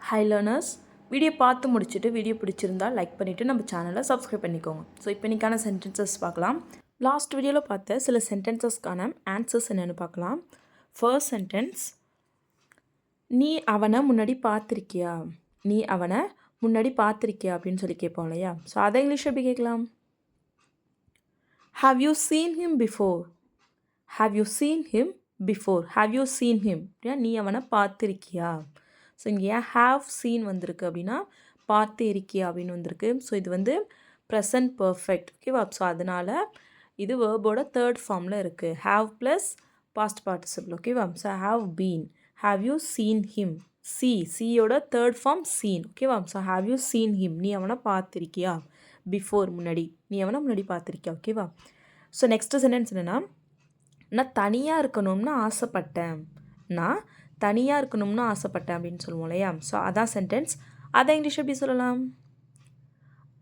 Hi learners, video பார்த்து முடிச்சுட்டு video பிடிச்சிருந்தா லைக் பண்ணிவிட்டு நம்ம சேனலை சப்ஸ்கிரைப் பண்ணிக்கோங்க. ஸோ இப்போ இன்றைக்கான சென்டென்சஸ் பார்க்கலாம். லாஸ்ட் வீடியோவில் பார்த்த சில சென்டென்சஸ்க்கான ஆன்சர்ஸ் என்னென்னு பார்க்கலாம். ஃபர்ஸ்ட் சென்டென்ஸ், நீ அவனை முன்னாடி பார்த்துருக்கியா? நீ அவனை முன்னாடி பார்த்துருக்கியா அப்படின்னு சொல்லி கேட்போம் இல்லையா? ஸோ அதை இங்கிலீஷ் எப்படி கேட்கலாம்? Have you seen him before? Have you seen him before? Have you seen him அப்படின்னா நீ அவனை பார்த்துருக்கியா? ஸோ இங்கே ஏன் ஹாவ் சீன் வந்திருக்கு அப்படின்னா பார்த்து இருக்கியா அப்படின்னு வந்திருக்கு. ஸோ இது வந்து ப்ரெசன்ட் பர்ஃபெக்ட், ஓகேவா? ஸோ அதனால் இது வேர்போட தேர்ட் ஃபார்மில் இருக்குது. ஹாவ் ப்ளஸ் பாஸ்ட் பார்ட்டிசிபிள், ஓகேவா? So have been. Have you seen him? சியோட தேர்ட் ஃபார்ம் சீன், ஓகேவா? So have you seen him? நீ அவனை பார்த்துருக்கியா? பிஃபோர் முன்னாடி, நீ அவனை முன்னாடி பார்த்துருக்கியா, ஓகேவா? ஸோ நெக்ஸ்ட் சென்டென்ஸ் என்னென்னா, நான் தனியாக இருக்கணும்னு ஆசைப்பட்டேன். நான் தனியாக இருக்கணும்னு ஆசைப்பட்டேன் அப்படின்னு சொல்லுவோம் இல்லையா? ஸோ அதான் சென்டென்ஸ். அதை இங்கிலீஷ் எப்படி சொல்லலாம்?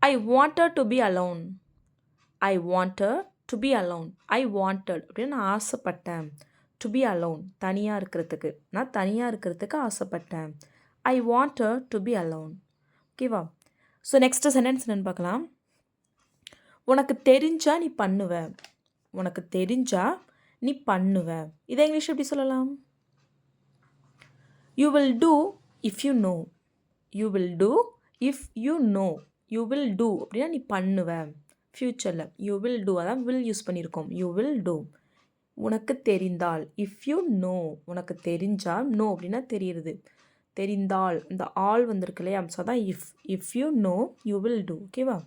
I wanted to be alone. I wanted to be alone. I wanted அப்படின்னு நான் ஆசைப்பட்டேன். டு பி அலோன், தனியாக இருக்கிறதுக்கு. நான் தனியாக இருக்கிறதுக்கு ஆசைப்பட்டேன். I wanted to be alone, ஓகேவா? ஸோ நெக்ஸ்ட் சென்டென்ஸ் என்னென்னு பார்க்கலாம். உனக்கு தெரிஞ்சா நீ பண்ணுவ. உனக்கு தெரிஞ்சா நீ பண்ணுவ. இதை இங்கிலீஷ் எப்படி சொல்லலாம்? You will do if you know. You will do if you know. You will do அப்படின்னா நீ பண்ணுவ. ஃப்யூச்சரில் you will do, அதான் will யூஸ் பண்ணியிருக்கோம். You will do. உனக்கு தெரிந்தால், if you know, உனக்கு தெரிஞ்சால், know அப்படின்னா தெரியுது. தெரிந்தால் இந்த ஆல் வந்திருக்கு இல்லையா? ஸோ அதான் if you know you will do, ஓகேவா?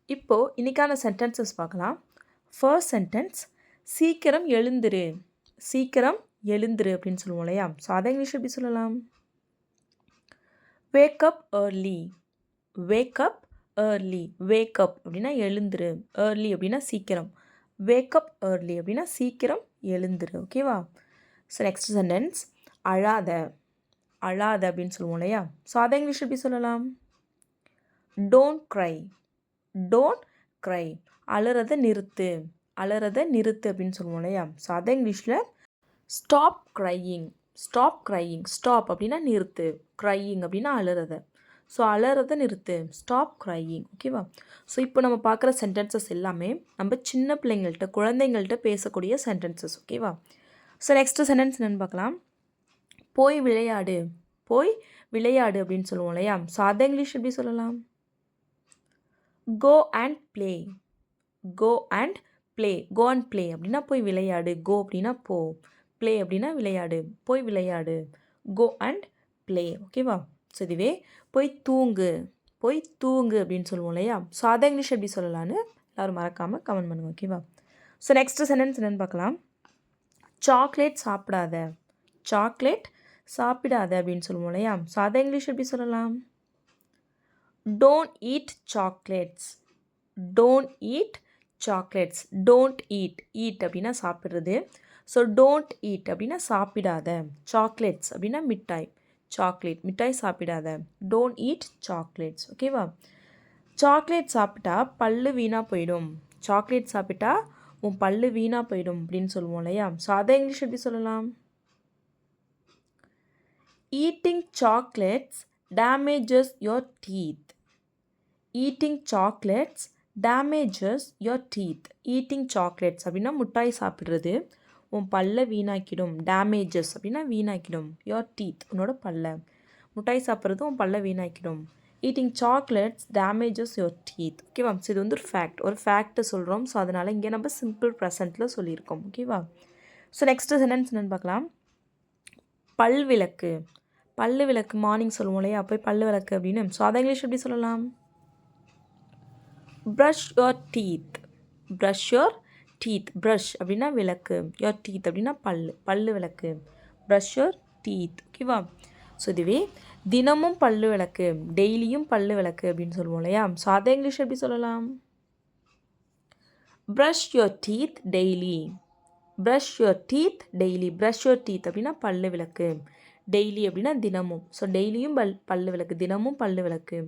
இப்போது இன்றைக்கான சென்டென்சஸ் பார்க்கலாம். ஃபர்ஸ்ட் சென்டென்ஸ், சீக்கிரம் எழுந்துரு. சீக்கிரம் எழுந்துரு அப்படின்னு சொல்லுவோம் இல்லையா? ஸோ அதை இங்கிலீஷ் எப்படி சொல்லலாம்? Wake up early. Wake up early. Wake up அப்படின்னா எழுந்துரு. ஏர்லி அப்படின்னா சீக்கிரம். வேக் அப் ஏர்லி அப்படின்னா சீக்கிரம் எழுந்துரு, ஓகேவா? ஸோ நெக்ஸ்ட் சென்டென்ஸ், அழாத. அழாத அப்படின்னு சொல்லுவோம் இல்லையா? ஸோ அதை இங்கிலீஷ் எப்படி சொல்லலாம்? Don't cry. Don't cry. அழுறதை நிறுத்து. அழுறதை நிறுத்து அப்படின்னு சொல்லுவோம் இல்லையா? ஸோ அதை இங்கிலீஷில் stop crying. Stop crying. Stop அப்படின்னா நிறுத்து. க்ரையிங் அப்படின்னா அழுறத. ஸோ அழுறதை நிறுத்து. ஸ்டாப் க்ரையிங், ஓகேவா? ஸோ இப்போ நம்ம பார்க்குற சென்டென்சஸ் எல்லாமே நம்ம சின்ன பிள்ளைங்கள்ட்ட, குழந்தைங்கள்ட்ட பேசக்கூடிய சென்டென்சஸ், ஓகேவா? ஸோ நெக்ஸ்ட்டு சென்டென்ஸ் என்னென்னு பார்க்கலாம். போய் விளையாடு. போய் விளையாடு அப்படின்னு சொல்லுவோம் இல்லையா? ஸோ அதை இங்கிலீஷ் எப்படி சொல்லலாம்? Go and play. Go and play. Go and play அப்படின்னா போய் விளையாடு. கோ அப்படின்னா போ. ப்ளே அப்படின்னா விளையாடு. போய் விளையாடு. கோ அண்ட் ப்ளே, ஓகேவா? ஸோ இதுவே போய் தூங்கு. போய் தூங்கு அப்படின்னு சொல்லுவோம் இல்லையா? ஸோ அதை இங்கிலீஷ் எப்படி சொல்லலான்னு எல்லோரும் மறக்காமல் கமெண்ட் பண்ணுங்கள், ஓகேவா? ஸோ நெக்ஸ்ட் சென்டென்ஸ் என்னென்னு பார்க்கலாம். சாக்லேட் சாப்பிடாத. சாக்லேட் சாப்பிடாத அப்படின்னு சொல்லுவோம் இல்லையா? ஸோ அதை இங்கிலீஷ் எப்படி சொல்லலாம்? Don't eat chocolates. Don't eat chocolates. Don't eat. Eat அப்படின்னா சாப்பிட்றது. ஸோ டோன்ட் ஈட் அப்படின்னா சாப்பிடாத. சாக்லேட்ஸ் அப்படின்னா மிட்டாய். சாக்லேட், மிட்டாய் சாப்பிடாத. டோன்ட் ஈட் சாக்லேட்ஸ், ஓகேவா? சாக்லேட் சாப்பிட்டா பல்லு வீணாக போயிடும். சாக்லேட் சாப்பிட்டா உன் பல்லு வீணாக போயிடும் அப்படின்னு சொல்லுவோம் இல்லையா? ஸோ அதை இங்கிலீஷ் எப்படி சொல்லலாம்? Eating chocolates damages your teeth. Eating chocolates damages your teeth. Eating chocolates அப்படின்னா மிட்டாய் சாப்பிட்றது உன் பல்ல வீணாக்கிடும். டேமேஜஸ் அப்படின்னா வீணாக்கிடும். யோர் டீத், உன்னோட பல்ல. மிட்டாய் சாப்பிட்றது உன் பல்ல வீணாக்கிடும். Eating chocolates damages your teeth, ஓகேவா? ஸோ இது வந்து ஒரு ஃபேக்ட். ஒரு ஃபேக்ட்டை சொல்கிறோம். ஸோ அதனால் இங்கே நம்ம சிம்பிள் ப்ரெசண்ட்டில் சொல்லியிருக்கோம், ஓகேவா? ஸோ நெக்ஸ்ட் சென்டென்ஸ் என்னென்னு பார்க்கலாம். பல் விளக்கு. பல்லு விளக்கு, மார்னிங் சொல்லுவோம் இல்லையா? போய் பல்லு விளக்கு அப்படின்னு. ஸோ அதை இங்கிலீஷ் எப்படி சொல்லலாம்? Brush your teeth. Brush your teeth. Brush அப்படின்னா விளக்கு. யோர் டீத் அப்படின்னா பல்லு. பல்லு விளக்கு. ப்ரஷ் யோர் டீத், ஓகேவா? ஸோ இதுவே தினமும் பல்லு விளக்கு. டெய்லியும் பல்லு விளக்கு அப்படின்னு சொல்லுவோம் இல்லையா? ஸோ அதை இங்கிலீஷ் எப்படி சொல்லலாம்? Brush your teeth daily. Brush your teeth daily. Brush your teeth அப்படின்னா பல்லு விளக்கு. டெய்லி அப்படின்னா தினமும். ஸோ டெய்லியும் பல்லு விளக்கு. தினமும் பல்லு விளக்கு.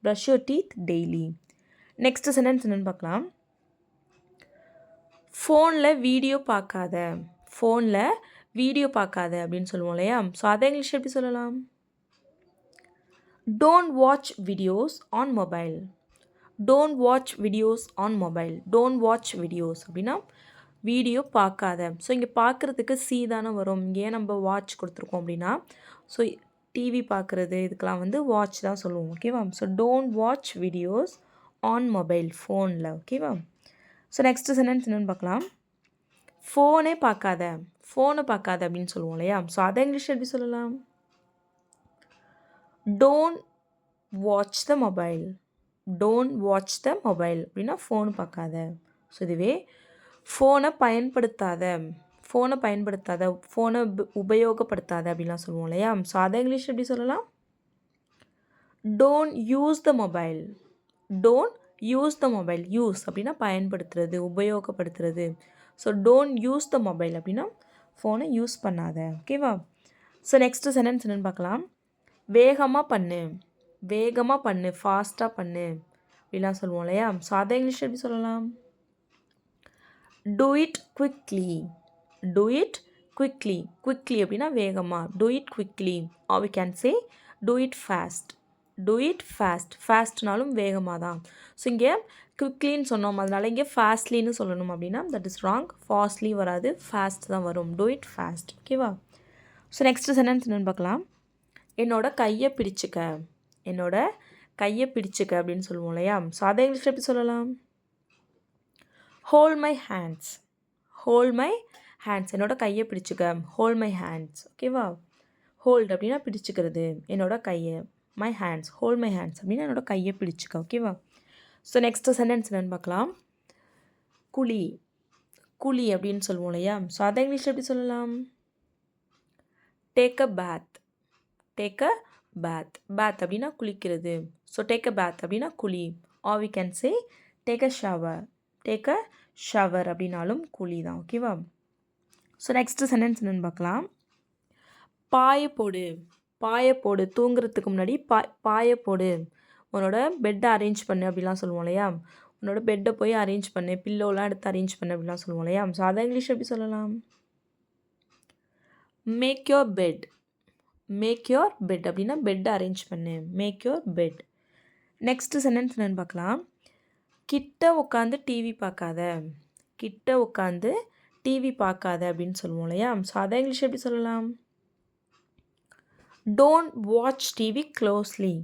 Brush your teeth daily. Next sentence என்னென்னு பார்க்கலாம். ஃபோனில் வீடியோ பார்க்காத. ஃபோனில் வீடியோ பார்க்காத அப்படின்னு சொல்லுவோம் இல்லையா? ஸோ அதை இங்கிலீஷ் எப்படி சொல்லலாம்? Don't watch videos on mobile. Don't watch videos on mobile. Don't watch videos அப்படின்னா வீடியோ பார்க்காத. ஸோ இங்கே பார்க்குறதுக்கு சி தானே வரும். ஏன் நம்ம வாட்ச் கொடுத்துருக்கோம் அப்படின்னா, ஸோ டிவி பார்க்குறது இதுக்கெலாம் வந்து வாட்ச் தான் சொல்லுவோம். ஓகேவா? So don't watch videos on mobile, ஃபோனில். ஓகேவா? ஸோ நெக்ஸ்ட்டு சென்டென்ஸ் என்னென்னு பார்க்கலாம். ஃபோனே பார்க்காத. ஃபோனை பார்க்காத அப்படின்னு சொல்லுவோம் இல்லையா? ஸோ அதை இங்கிலீஷ் எப்படி சொல்லலாம்? Don't watch the mobile. Don't watch the mobile அப்படின்னா ஃபோன் பார்க்காத. ஸோ இதுவே ஃபோனை பயன்படுத்தாத, ஃபோனை பயன்படுத்தாத, ஃபோனை உபயோகப்படுத்தாத அப்படின்லாம் சொல்லுவோம் இல்லையா? ஸோ அதை இங்கிலீஷ் எப்படி சொல்லலாம்? Don't use the mobile. Don't use the mobile. Use அப்படின்னா பயன்படுத்துறது, உபயோகப்படுத்துறது. So don't use the mobile அப்படின்னா ஃபோனை யூஸ் பண்ணாத. ஓகேவா? ஸோ நெக்ஸ்ட்டு சென்டென்ஸ் என்னென்னு பார்க்கலாம். வேகமாக பண்ணு. வேகமாக பண்ணு, ஃபாஸ்ட்டாக பண்ணு அப்படிலாம் சொல்லுவோம் இல்லையா? ஸோ அதை இங்கிலீஷ் எப்படி சொல்லலாம்? Do it quickly. Do it quickly. Quickly அப்படின்னா வேகமாக. Do it quickly. Or we can say do it fast. Do it fast. ஃபாஸ்ட்னாலும் வேகமாக தான். ஸோ இங்கே குவிக்லின்னு சொன்னோம், அதனால இங்கே ஃபாஸ்ட்லின்னு சொல்லணும் அப்படின்னா தட் இஸ் ராங். ஃபாஸ்ட்லி வராது, ஃபாஸ்ட் தான் வரும். Two it fast. ஓகேவா? ஸோ நெக்ஸ்ட்டு சென்டென்ஸ் என்னென்னு பார்க்கலாம். என்னோட கையை பிடிச்சிக்க. என்னோட கையை பிடிச்சிக்க அப்படின்னு சொல்லுவோம் இல்லையா? ஸோ அதை இங்கிலீஷ் எப்படி சொல்லலாம்? Hold my hands. Hold my hands. என்னோட கையை பிடிச்சிக்க. Hold my hands. ஓகேவா? ஹோல்ட் அப்படின்னா பிடிச்சிக்கிறது. என்னோட கையை. My hands. Hold my hands அப்படின்னா என்னோட கையை பிடிச்சிக்க. ஓகேவா? ஸோ நெக்ஸ்ட்டு சென்டென்ஸ் என்னென்னு பார்க்கலாம். குழி. குழி அப்படின்னு சொல்லுவோம் இல்லையா? ஸோ அதை இங்கிலீஷ் எப்படி சொல்லலாம்? Take a பேத். Take a பேத். பேத் அப்படின்னா குளிக்கிறது. ஸோ டேக் அ பேத் அப்படின்னா குழி. Or we can say take a shower. Take a shower அப்படின்னாலும் குழி தான். ஓகேவா? ஸோ நெக்ஸ்ட்டு சென்டென்ஸ் என்னென்னு பார்க்கலாம். பாய போடு. பாய போடு. தூங்குறதுக்கு முன்னாடி பாய போடு. உன்னோட பெட்டை அரேஞ்ச் பண்ணு அப்படிலாம் சொல்லுவோம் இல்லையா? உன்னோட பெட்டை போய் அரேஞ்ச் பண்ணு, பில்லோலாம் எடுத்து அரேஞ்ச் பண்ணு அப்படிலாம் சொல்லுவோம் இல்லையா? ஸோ அதை இங்கிலீஷ் எப்படி சொல்லலாம்? Make your bed. Make your bed அப்படின்னா பெட் அரேஞ்ச் பண்ணு. Make your bed. Next sentence என்னென்னு பார்க்கலாம். கிட்ட உட்காந்து டிவி பார்க்காத. கிட்ட உட்காந்து டிவி பார்க்காத அப்படின்னு சொல்லுவோம் இல்லையா? ஸோ அதை இங்கிலீஷ் எப்படி சொல்லலாம்? Don't watch TV closely.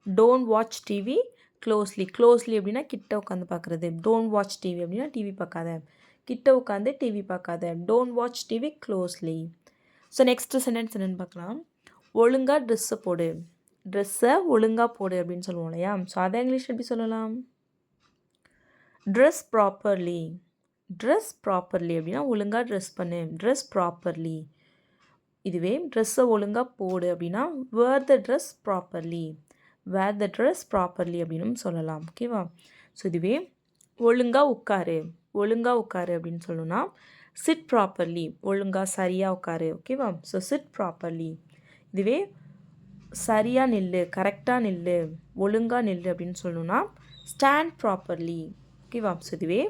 Don't watch TV closely. Closely அப்படின்னா கிட்ட உட்காந்து பார்க்குறது. டோன்ட் வாட்ச் டிவி அப்படின்னா டிவி பார்க்காத. கிட்ட உட்காந்து டிவி பார்க்காத. Don't watch TV closely. So next sentence என்னென்னு பார்க்கலாம். ஒழுங்காக ட்ரெஸ்ஸை போடு. ட்ரெஸ்ஸை ஒழுங்காக போடு அப்படின்னு சொல்லுவோம் இல்லையா? ஸோ அதை இங்கிலீஷ் எப்படி சொல்லலாம்? Dress properly. ட்ரெஸ் ப்ராப்பர்லி அப்படின்னா ஒழுங்காக ட்ரெஸ் பண்ணு. Dress properly. இதுவே ட்ரெஸ்ஸை ஒழுங்காக போடு அப்படின்னா wear the dress properly. Wear the dress properly அப்படின்னு சொல்லலாம். ஓகேவா? ஸோ இதுவே ஒழுங்காக உட்காரு. ஒழுங்காக உட்காரு அப்படின்னு சொல்லணும்னா சிட் ப்ராப்பர்லி. ஒழுங்காக சரியாக உட்காரு. ஓகேவா? So sit properly. இதுவே சரியாக நில்லு, கரெக்டாக நில்லு, ஒழுங்காக நில்லு அப்படின்னு சொல்லணும்னா ஸ்டாண்ட் ப்ராப்பர்லி. ஓகேவா? ஸோ இதுவே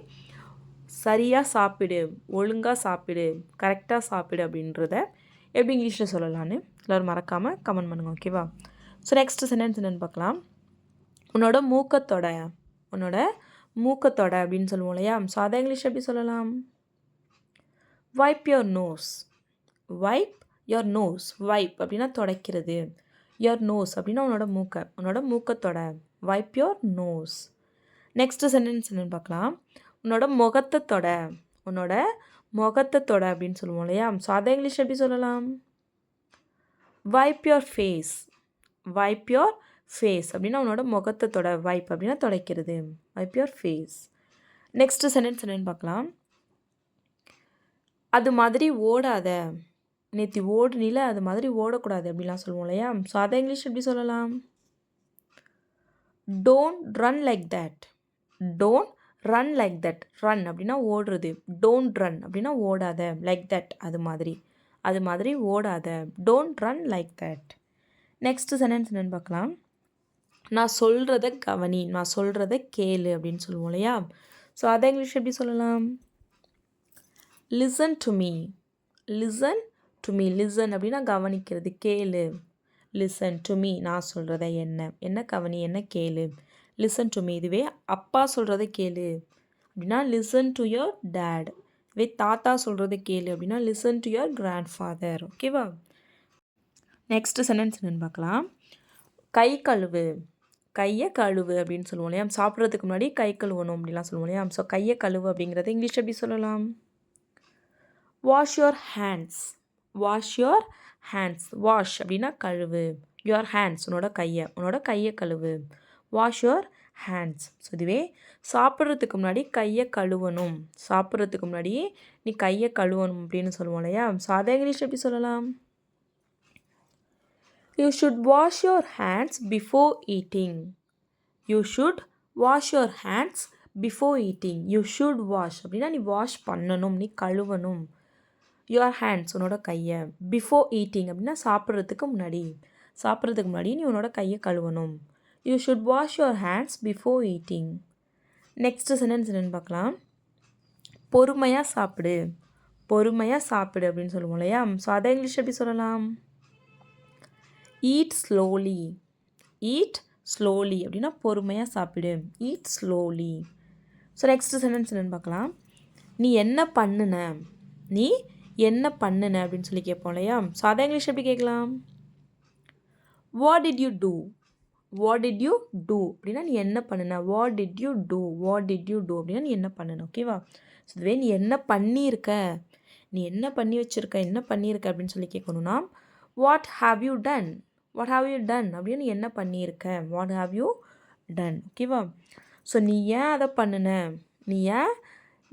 சரியாக சாப்பிடு, ஒழுங்காக சாப்பிடு, கரெக்டாக சாப்பிடு அப்படின்றத எப்படி இங்கிலீஷில் சொல்லலான்னு எல்லோரும் மறக்காமல் கமெண்ட் பண்ணுங்கள். ஓகேவா? ஸோ நெக்ஸ்ட்டு சென்டென்ஸ் என்னென்னு பார்க்கலாம். உன்னோட மூக்கத்தொட. உன்னோட மூக்கத்தொட அப்படின்னு சொல்லுவோம் இல்லையா? ஸோ அதை இங்கிலீஷ் எப்படி சொல்லலாம்? Wipe your nose. Wipe your nose. Wipe அப்படின்னா துடைக்கிறது. யோர் நோஸ் அப்படின்னா உன்னோட மூக்கை. உன்னோட மூக்கத்தொட. Wipe your nose. Next sentence என்னென்னு பார்க்கலாம். உன்னோட முகத்தை தொட. உன்னோட முகத்தை தொட அப்படின்னு சொல்லுவோம் இல்லையா? ஸோ அதை இங்கிலீஷ் எப்படி சொல்லலாம்? Wipe your face. Wipe your face அப்படின்னா உன்னோட முகத்தை தொட. வைப் அப்படின்னா துடைக்கிறது. Wipe your face. Next sentence என்னென்னு பார்க்கலாம். அது மாதிரி ஓடாத. நேற்று ஓடுனில அது மாதிரி ஓடக்கூடாது அப்படிலாம் சொல்லுவோம் இல்லையா? ஸோ அதை இங்கிலீஷ் எப்படி சொல்லலாம்? Don't run like that. Don't run like that. Run அப்படின்னா ஓடுறது. டோன்ட் ரன் அப்படின்னா ஓடாத. லைக் தட் அது மாதிரி. அது மாதிரி ஓடாத. Don't run like that. Next sentence என்னென்னு பார்க்கலாம். நான் சொல்கிறத கவனி. நான் சொல்கிறத கேளு அப்படின்னு சொல்லுவோம் இல்லையா? ஸோ அதை இங்கிலீஷ் எப்படி சொல்லலாம்? Listen to me. Listen to me. Listen அப்படின்னா கவனிக்கிறது, கேளு. லிசன் டு மீ, நான் சொல்கிறத என்ன கவனி, என்ன கேளு. லிசன் டு மீ, இதுவே அப்பா சொல்கிறத கேளு அப்படின்னா லிசன் டு யுவர் டேட். இதுவே தாத்தா சொல்கிறத கேளு அப்படின்னா listen to your grandfather. ஓகேவா? நெக்ஸ்ட் சென்டென்ஸ் என்னென்னு பார்க்கலாம். கை கழுவு, கையை கழுவு அப்படின்னு சொல்லுவோம் இல்லையா? சாப்பிட்றதுக்கு முன்னாடி கை கழுவணும் அப்படிலாம் சொல்லுவோம் இல்லையா? ஸோ கையை கழுவு அப்படிங்கிறத இங்கிலீஷ் எப்படி சொல்லலாம்? Wash your hands, wash your hands. Wash அப்படின்னா கழுவு, யுவர் ஹேண்ட்ஸ் உன்னோட கையை கழுவு. Wash your hands. ஸோ இதுவே சாப்பிட்றதுக்கு முன்னாடி கையை கழுவணும், சாப்பிட்றதுக்கு முன்னாடி நீ கையை கழுவணும் அப்படின்னு சொல்லுவோம் இல்லையா? ஸோ அதை இங்கிலீஷ் எப்படி சொல்லலாம்? You should wash your hands before eating. You should wash your hands before eating. You should wash அப்படின்னா நீ வாஷ் பண்ணணும், நீ கழுவணும். Your hands உன்னோட கையை. Before eating அப்படின்னா சாப்பிட்றதுக்கு முன்னாடி நீ உன்னோட கையை கழுவணும். You should wash your hands before eating. Next sentence என்னென்னு பார்க்கலாம். பொறுமையாக சாப்பிடு, அப்படின்னு சொல்லுவோம் இல்லையா? ஸோ அதை இங்கிலீஷ் எப்படி சொல்லலாம்? ஈட் ஸ்லோலி அப்படின்னா பொறுமையாக சாப்பிடு. Eat slowly. So next sentence என்னென்னு பார்க்கலாம். நீ என்ன பண்ணுன அப்படின்னு சொல்லி கேட்போம் இல்லையா? ஸோ அதை இங்கிலீஷ் எப்படி கேட்கலாம்? வாட் டிட் யூ டூ அப்படின்னா நீ என்ன பண்ணுன. வாட் டிட் யூ டூ அப்படின்னா நீ என்ன பண்ணுன. ஓகேவா? ஸோ இதுவே நீ என்ன பண்ணியிருக்க, நீ என்ன பண்ணி வச்சுருக்க அப்படின்னு சொல்லி கேட்கணுன்னா வாட் ஹாவ் யூ டன் அப்படின்னு நீ என்ன பண்ணியிருக்க. What have you done. ஓகேவா? ஸோ நீ ஏன் அதை பண்ணுன, நீ ஏன்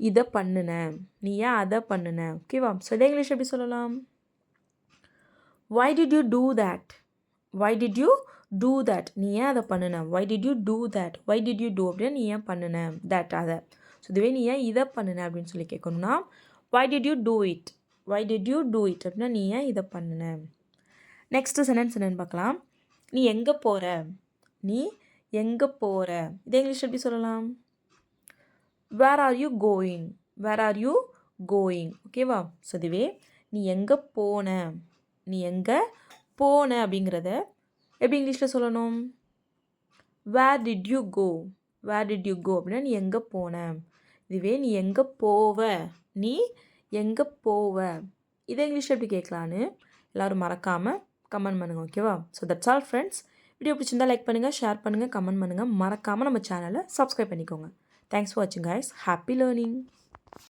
இதை பண்ணுன, நீ ஏன் அதை பண்ணுன. ஓகேவா? ஸோ இதை இங்கிலீஷ் எப்படி சொல்லலாம்? why did you do that நீ ஏன் அதை பண்ணுன. why did you do அப்படின்னா நீ ஏன் பண்ணுன தட் அதை. ஸோ இதுவே நீ ஏன் இதை பண்ணுன அப்படின்னு சொல்லி கேட்கணும்னா why did you do it அப்படின்னா நீ ஏன் இதை பண்ணுன. நெக்ஸ்ட் சென்டென்ஸ் என்னென்னு பார்க்கலாம். நீ எங்கே போகிற இதை இங்கிலீஷ் எப்படி சொல்லலாம்? Where are you going. ஓகேவா? ஸோ இதுவே நீ எங்கே போன அப்படிங்கிறத எப்படி இங்கிலீஷில் சொல்லணும்? வேர் டிட் யூ கோ அப்படின்னா நீ எங்கே போன. இதுவே நீ எங்கே போவ இதை இங்கிலீஷ் எப்படி கேட்கலான்னு எல்லோரும் மறக்காமல் கமெண்ட் பண்ணுங்கள். ஓகேவா? So that's all friends. Video பிடிச்சிருந்தா லைக் பண்ணுங்கள், ஷேர் பண்ணுங்கள், கமெண்ட் பண்ணுங்கள். மறக்காமல் நம்ம சேனலை சப்ஸ்கிரைப் பண்ணிக்கோங்க. தேங்க்ஸ் ஃபார் வாட்சிங் கைஸ். Happy learning.